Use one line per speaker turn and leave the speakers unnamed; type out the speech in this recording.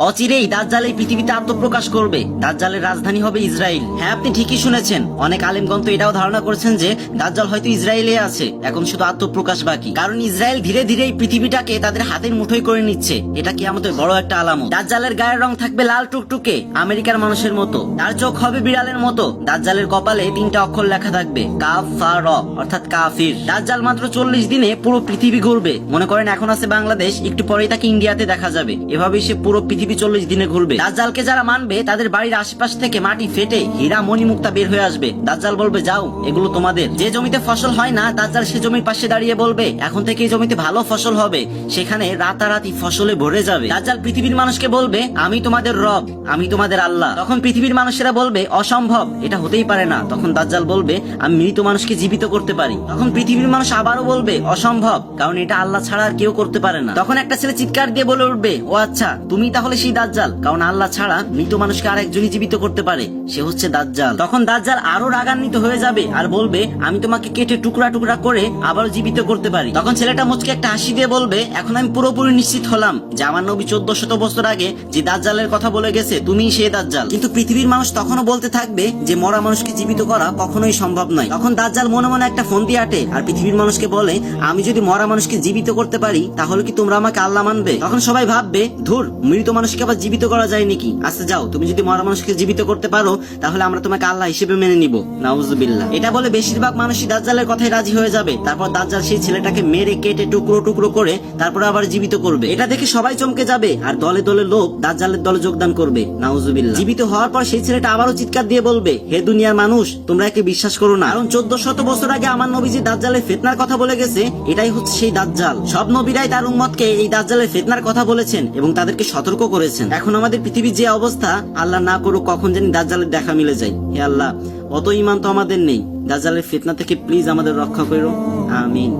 অচিরেই দাজ্জাল এই পৃথিবীতে আত্মপ্রকাশ করবে। দাজ্জালের রাজধানী হবে ইসরায়েল। হ্যাঁ, আপনি ঠিকই শুনেছেন। অনেক আলেমগণ তো এটাও ধারণা করছেন যে দাজ্জাল হয়তো ইসরায়েলে আছে, এখন শুধু আত্মপ্রকাশ বাকি। কারণ ইসরায়েল ধীরে ধীরে এই পৃথিবীটাকে তাদের হাতের মুঠোয় করে নিচ্ছে। এটা কি আমাদের বড় একটা আলামত। দাজ্জালের গায়ের রং থাকবে লাল টুকটুকে, আমেরিকার মানুষের মতো। তার চোখ হবে বিড়ালের মতো। দাজ্জালের কপালে 3টা অক্ষর লেখা থাকবে, কাফ ফা র, অর্থাৎ কাফির। দাজ্জাল মাত্র 40 দিনে পুরো পৃথিবী ঘুরবে। মনে করেন এখন আছে বাংলাদেশ, একটু পরেই তাকে ইন্ডিয়াতে দেখা যাবে। এভাবেই সে পুরো পৃথিবী 40 দিনে ঘুরবে। দাজ্জালকে যারা মানবে তাদের বাড়ির আশেপাশ থেকে মাটি ফেটে হীরা মণি মুক্তা বের হয়ে আসবে। দাজ্জাল বলবে, যাও, এগুলো তোমাদের। যে জমিতে ফসল হয় না, দাজ্জাল সে জমির পাশে দাঁড়িয়ে বলবে, এখন থেকে এই জমিতে ভালো ফসল হবে। সেখানে রাতারাতি ফসলে ভরে যাবে। দাজ্জাল পৃথিবীর মানুষকে বলবে, আমি তোমাদের রব, আমি তোমাদের আল্লাহ। তখন পৃথিবীর মানুষেরা বলবে, অসম্ভব, এটা হতেই পারে না। তখন দাজ্জাল বলবে, আমি মৃত মানুষকে জীবিত করতে পারি। তখন পৃথিবীর মানুষ আবারও বলবে, অসম্ভব, কারণ এটা আল্লাহ ছাড়া আর কেউ করতে পারে না। তখন একটা ছেলে চিৎকার দিয়ে বলে উঠবে, ও আচ্ছা, তুমি তাহলে সেই দাজ্জাল, কারণ আল্লাহ ছাড়া মৃত মানুষকে আর একজনই জীবিত করতে পারে, সে হচ্ছে দাজ্জাল। তখন দাজ্জাল আরো রাগান্বিত হয়ে যাবে আর বলবে, আমি তোমাকে কেটে টুকরা টুকরা করে আবারও জীবিত করতে পারি। তখন ছেলেটা মুচকে একটা হাসি দিয়ে বলবে, এখন আমি পুরোপুরি নিশ্চিত হলাম যে আমার নবী 1400 বছর আগে যে দাজ্জালের কথা বলে গেছে, তুমিই সেই দাজ্জাল। কিন্তু পৃথিবীর মানুষ তখনও বলতে থাকবে যে মরা মানুষকে জীবিত করা কখনোই সম্ভব নয়। তখন দাজ্জাল মনে মনে একটা ফোন দিয়ে আটে আর পৃথিবীর মানুষকে বলে, আমি যদি মরা মানুষকে জীবিত করতে পারি তাহলে কি তোমরা আমাকে আল্লাহ মানবে? তখন সবাই ভাববে, ধুর, মৃত মানুষকে আবার জীবিত করা যায় নাকি? আচ্ছা যাও, তুমি যদি মরা মানুষকে জীবিত করতে পারো তাহলে আমরা তোমাকে আল্লাহ হিসেবে মেনে নিব। নাউজুবিল্লাহ। এটা বলে বেশিরভাগ মানুষই দাজ্জালের কথায় রাজি হয়ে যাবে। তারপর দাজ্জাল সেই ছেলেটাকে মেরে কেটে টুকরো টুকরো করে তারপর আবার জীবিত করবে। এটা দেখে সবাই চমকে যাবে আর দলে দলে লোক দাজ্জালের দলে যোগদান করবে। নাউজুবিল্লাহ। জীবিত হওয়ার পর সেই ছেলেটা আবারও চিৎকার দিয়ে বলবে, হে দুনিয়ার মানুষ, তোমরা একে বিশ্বাস করো না, কারণ 1400 বছর আগে আমার নবীজি দাজ্জালের ফিতনার কথা বলে গেছে, এটাই হচ্ছে সেই দাজ্জাল। সব নবীরাই তার উম্মতকে এই দাজ্জালের ফিতনার কথা বলেছেন এবং তাদেরকে সতর্ক করেছেন। এখন আমাদের পৃথিবীর যে অবস্থা, আল্লাহ না করুক কখন জানি দাজ্জালের দেখা মিলে যায়। হে আল্লাহ, অত ঈমান তো আমাদের নেই। দাজ্জালের ফিতনা থেকে প্লিজ আমাদের রক্ষা করো, আমিন।